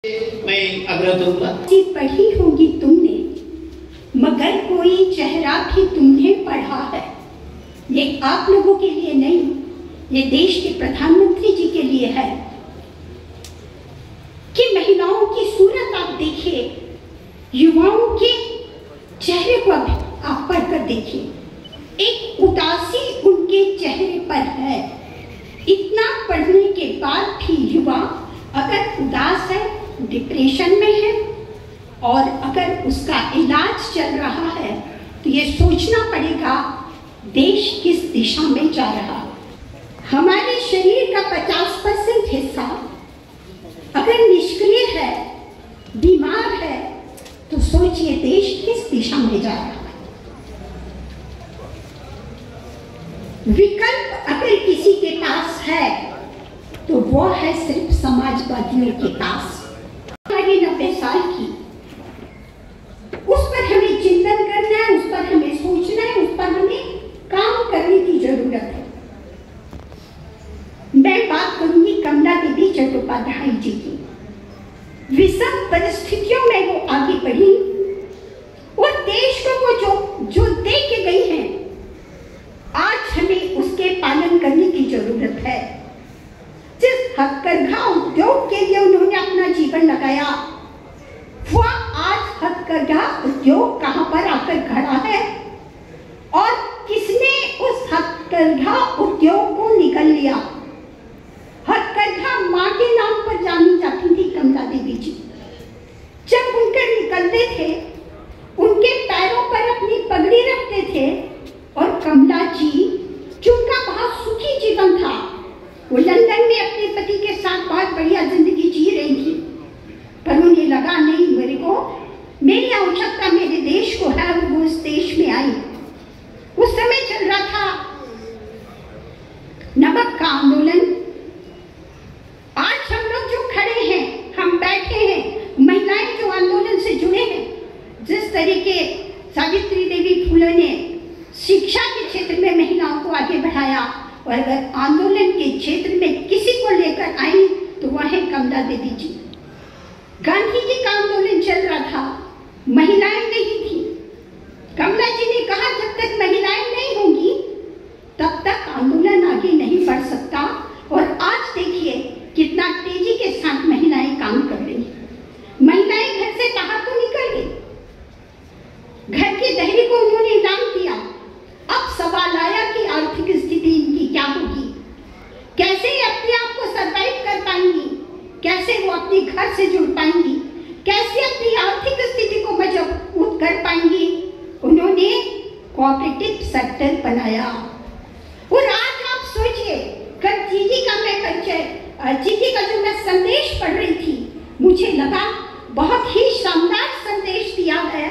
मैं आग्रह करूंगा। पढ़ी होगी तुमने, मगर कोई चेहरा भी तुमने पढ़ा है। ये आप लोगों के लिए नहीं, ये देश के प्रधानमंत्री जी के लिए है कि महिलाओं की सूरत आप देखिए, युवाओं के चेहरे को आप पढ़कर देखिए, एक उदासी उनके चेहरे पर है। इतना पढ़ने के बाद भी युवा अगर उदास है, डिप्रेशन में है और अगर उसका इलाज चल रहा है तो ये सोचना पड़ेगा देश किस दिशा में जा रहा है। हमारे शरीर का 50% हिस्सा अगर निष्क्रिय है, बीमार है, तो सोचिए देश किस दिशा में जा रहा है। विकल्प अगर किसी के पास है तो वो है सिर्फ समाजवादियों के पास। 90 साल की, उस पर हमें चिंतन करना है, उस पर हमें सोचना है, उस पर हमें काम करने की जरूरत है। मैं बात करूंगी कमला देवी चट्टोपाध्याय जी की। विषम परिस्थितियों में वो आगे बढ़ी और देश को वो जो दे के गई है, आज हमें उसके पालन करने की जरूरत है। जिस हथकरघा उद्योग के लिए उन्होंने अपना जीवन लगाया, वो आज हथकरघा उद्योग कहां पर आकर खड़ा है और किसने उस हथकरघा उद्योग को निकल लिया। हथकरघा मां के नाम पर जानी जाती थी कमला देवी जी। जब उनके निकलते थे, उनके पैरों पर अपनी पगड़ी रखते थे और कमला जी, जिनका बहुत सुखी जीवन था, वो लंदन में अपने पति के साथ बहुत बढ़िया जिंदगी जी रही थी, पर उन्हें लगा नहीं, मेरी आवश्यकता मेरे देश को है, वो उस देश में आई। उस समय चल रहा था नमक का आंदोलन। आज हम लोग जो खड़े हैं, हम बैठे हैं, महिलाएं जो आंदोलन से जुड़े हैं, जिस तरीके सावित्री देवी फुले ने शिक्षा के क्षेत्र में महिलाओं को आगे बढ़ाया, और अगर आंदोलन के क्षेत्र में किसी को लेकर आई तो वह है कमला देवी जी। गांधी जी का आंदोलन चल रहा था, महिलाएं नहीं थी। कमला जी ने कहा जब तक महिलाएं नहीं होंगी तब तक आंदोलन आगे नहीं बढ़ सकता। और आज देखिए कितना तेजी के साथ महिलाएं काम कर रही हैं। महिलाएं घर से बाहर तो निकल गई, घर की दहली को उन्होंने इनाम दिया। अब सवाल आया कि आर्थिक स्थिति इनकी क्या होगी, कैसे अपने आप को सरवाइव कर पाएंगी, कैसे वो अपने घर से जुड़ पाएंगी, कैसे अपनी आर्थिक स्थिति को मजबूत कर पाएंगी। उन्होंने कोऑपरेटिव सेक्टर बनाया। और आज आप सोचिए, कल जीजी का जो मैं संदेश पढ़ रही थी, मुझे लगा बहुत ही शानदार संदेश दिया है।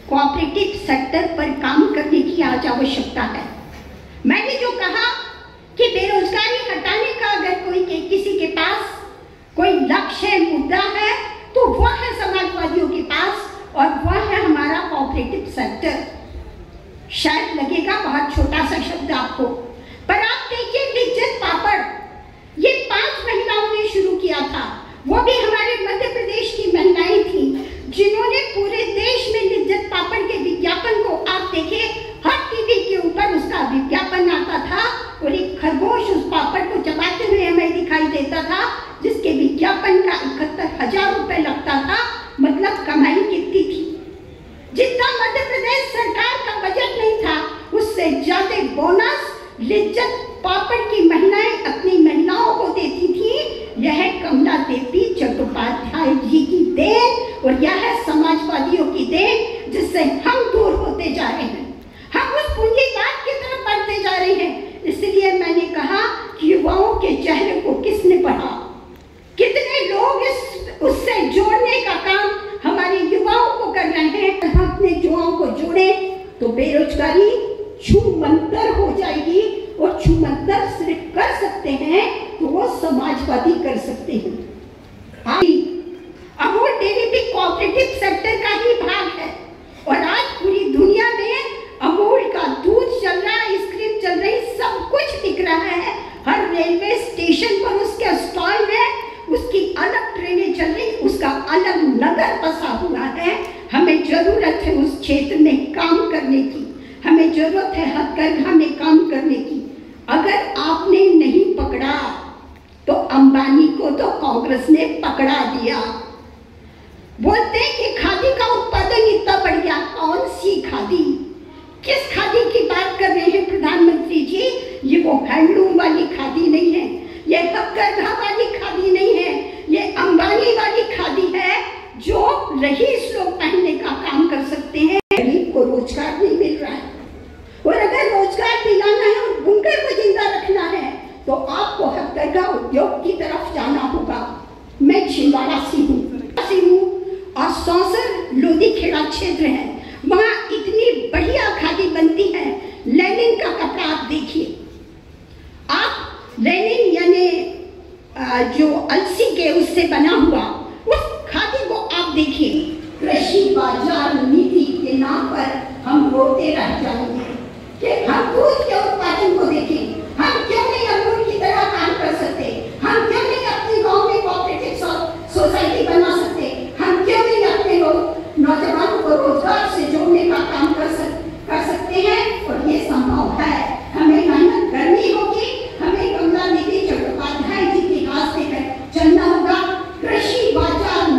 कोऑपरेटिव सेक्टर पर काम करने की आज आवश्यकता है। मैंने जो कहा कि बेरोजगारी हटाने का अगर किसी के पास कोई लक्ष्य मुद्दा है तो वह है समाजवादियों के पास, और वह है हमारा कोऑपरेटिव सेक्टर। शायद लगेगा बहुत छोटा सा शब्द आपको, पर आप देखिए लिज्जत पापड़, ये 5 महिलाओं ने शुरू किया था। वो भी हमारे मध्य प्रदेश की महिलाएं थी जिन्होंने पूरे देश में लिज्जत पापड़ के विज्ञापन को, आप देखिए हर टीवी के ऊपर उसका विज्ञापन आता था और एक खरगोश उस पापड़ को चबाते हुए हमें दिखाई देता था, जिसके विज्ञापन का 71,000 रुपए लगता था। मतलब कमाई कितनी थी। जितना मध्य प्रदेश सरकार का बजट नहीं था, उससे ज्यादा बोनस लिज्जत पापड़ की महिलाएं अपनी महिलाओं को देती थी। यह कमला देवी चट्टोपाध्याय जी की देन और यह है समाजवादियों की देन, जिससे हम दूर होते जा रहे हैं, हम उस पूंजीवाद की तरफ बढ़ते जा रहे हैं। इसलिए मैंने कहा कि युवाओं के चेहरे को किसने पढ़ा, कितने लोग उससे जोड़ने का काम हमारे युवाओं को कर रहे हैं। हम अपने युवाओं को जोड़े तो बेरोजगारी छूमंतर हो जाएगी, और छूमंतर सिर्फ कर सकते हैं तो वो समाजवादी कर सकते हैं। अमूल डेयरी भी कोऑपरेटिव सेक्टर का ही भाग है, और आज पूरी दुनिया में अमूल का दूध चल रहा है, आइसक्रीम चल रही, सब कुछ बिक रहा है। हर रेलवे स्टेशन पर उसके स्टॉल में उसकी अलग ट्रेनें चल रही, उसका अलग नगर बसा हुआ है, हमें जरूरत है उस क्षेत्र में काम करने की, हमें जरूरत है हथकरघा में काम करने की। अगर आपने नहीं पकड़ा तो अंबानी को तो कांग्रेस ने पकड़ा दिया। बोलते हैं कि खादी का उत्पादन इतना बढ़ गया। कौन सी खादी? किस खादी की बात कर रहे हैं प्रधानमंत्री जी? ये वो हैंडलूम वाली खादी नहीं है, ये हथकरघा वाली खादी नहीं है, ये अंबानी वाली खादी है जो रईस लोग पहनने का काम कर सकते हैं। गरीब को रोजगार नहीं मिल रहा है, और अगर रोजगार दिलाना है और बुनकर को जिंदा रखना है तो आपको हथकरघा उद्योग की तरफ जाना होगा। मैं छिंदवाड़ा से हूँ और सौंसर लोधीखेड़ा क्षेत्र है, वहाँ इतनी बढ़िया खादी बनती है। लेनिन का कपड़ा आप देखिए, आप लेनिन यानी जो अलसी के उससे बना हुआ उस खादी को आप देखिए। कृषि बाजार नीति के नाम पर हम रोते रह जाएंगे कि हम दूध के उत्पादन को देखें, हम क्यों नहीं अंगूर की तरह काम कर सकते, हम क्यों नहीं अपने गांव में कोऑपरेटिव सोसाइटी बना सकते, हम क्यों नहीं अपने नौजवानों को रोजगार से जोड़ने का काम कर सकते हैं। और ये संभव है, हमें मेहनत करनी होगी, हमें कमला निधि चट्टोपाध्याय जी के रास्ते पर चलना होगा। कृषि बाजार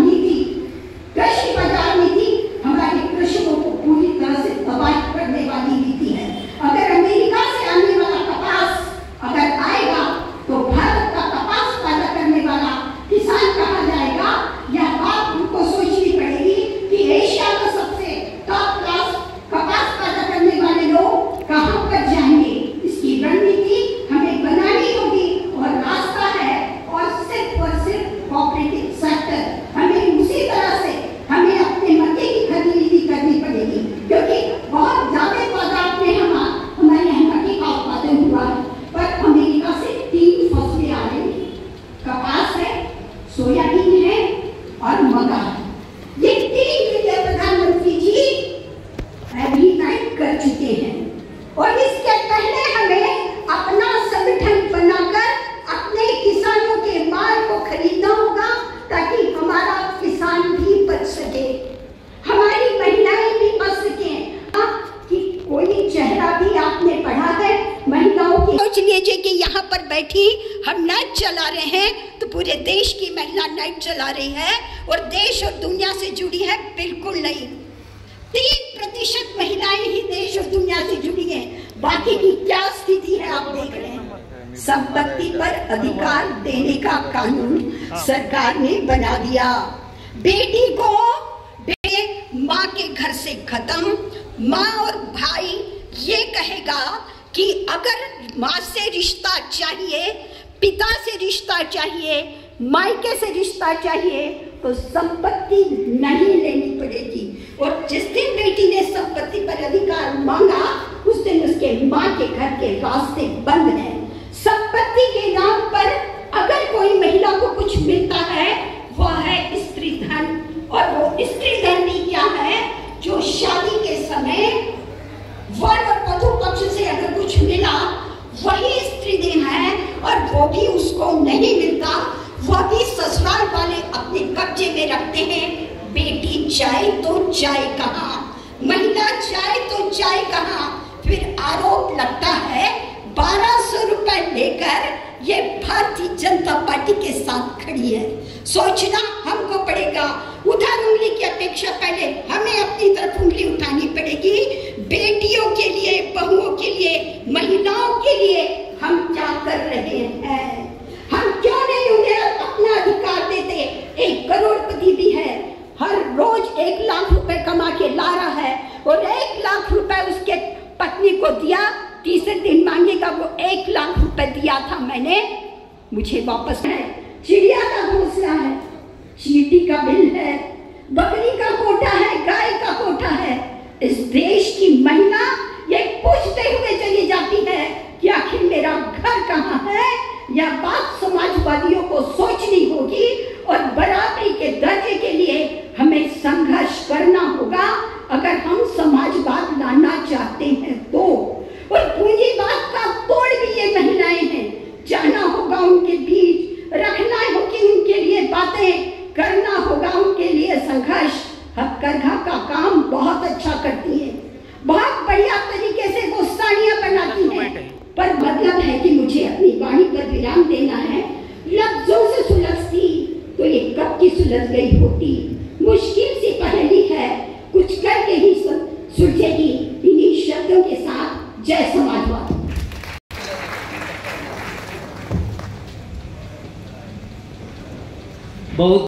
नीति हमारे कृषकों को पूरी तरह से तबाह करने वाली नीति है। अगर अमेरिका से आने वाला कपास अगर आएगा तो भारत का कपास पैदा करने वाला किसान कहा जाएगा, यह बात उनको सोचनी पड़ेगी कि एशिया का सबसे टॉप क्लास कपास पैदा करने वाले लोग कहां पर जाएंगे। इसकी रणनीति हमें बनानी होगी और रास्ता है और सिर्फ कोऑपरेटिव सेक्टर। हमें उसी तरह से हमें अपने मक्के की खरीदी करनी पड़ेगी, क्योंकि बहुत ज्यादा तादाद में हमारे यहाँ मक्के का उत्पादन हुआ है, पर अमेरिका से 3 फसलें आ रही हैं, कपास है, सोयाबीन है और मक्का है। ये 3 चीजें प्रधानमंत्री जी एग्रीमेंट कर चुके हैं, और इसके पहले हमें अपना संगठन बनाकर अपने किसानों के माल को खरीदना होगा ताकि हमारा किसान भी बच सके, हमारी महिलाएं भी बच सके। कि कोई चेहरा भी आपने पढ़ा है महिलाओं की? सोच लीजिए कि यहाँ पर बैठी हम नेट चला रहे हैं तो पूरे देश की महिला नेट चला रही है और देश और दुनिया से जुड़ी है? बिल्कुल नहीं। 3% महिलाएं ही देश और दुनिया से जुड़ी हैं, बाकी की क्या स्थिति है आप देख रहे हैं। संपत्ति पर अधिकार देने का कानून सरकार ने बना दिया। बेटी को माँ के घर से खत्म। माँ और भाई ये कहेगा कि अगर माँ से रिश्ता चाहिए, पिता से रिश्ता चाहिए, मायके से रिश्ता चाहिए तो संपत्ति नहीं लेनी पड़ेगी। और जिस दिन बेटी ने संपत्ति पर अधिकार मांगा उस दिन उसके माँ के घर के रास्ते बंद हैं। संपत्ति के नाम पर अगर कोई महिला को कुछ मिलता है वह है स्त्री धन, और वो स्त्री धन भी क्या है? जो शादी के समय वर और वधू पक्ष से अगर कुछ मिला वही स्त्री धन है, और वो भी उसको नहीं मिलता, वह भी ससुराल वाले अपने कब्जे में रखते हैं। बेटी जाए तो जाए कहाँ, महिला जाए तो जाए कहाँ। फिर आरोप लगता है 1200 रुपए लेकर ये भारतीय जनता पार्टी के साथ खड़ी है। सोचना हमको पड़ेगा, उधर उंगली की अपेक्षा पहले हमें अपनी तरफ उंगली उठानी पड़ेगी। बेटियों के लिए, बहुओं के लिए, महिलाओं के लिए हम क्या कर रहे हैं? हम क्यों नहीं उन्हें अपना अधिकार देते? एक करोड़पति भी है, हर रोज 1 लाख रुपए कमा के ला रहा है, और 1 लाख रुपए उसके पत्नी को दिया, तीसरे दिन मांगेगा वो 1 लाख रुपए दिया था मैंने, मुझे वापस है। चिड़िया का घोंसला है, चींटी का बिल है, बकरी का कोटा है, गाय का कोटा है। इस देश की महिला ये पूछते हुए चली जाती है कि आखिर मेरा घर कहाँ है। यह बात समाजवादियों को सोचनी होगी, और बराबरी के दर्जे के लिए हमें संघर्ष करना होगा अगर हम समाजवाद लाना चाहते हैं तो। और पूंजीवाद का तोड़ भी ये महिलाएं हैं। जाना होगा उनके बीच, रखना होगी उनके लिए बातें, करना होगा उनके लिए विराम देना है। लफ्जों से सुलझती तो ये कब की सुलझ गई होती। मुश्किल सी पहेली है, कुछ करके ही सुलझेगी। इन्हीं शब्दों के साथ जय समाजवाद। बहुत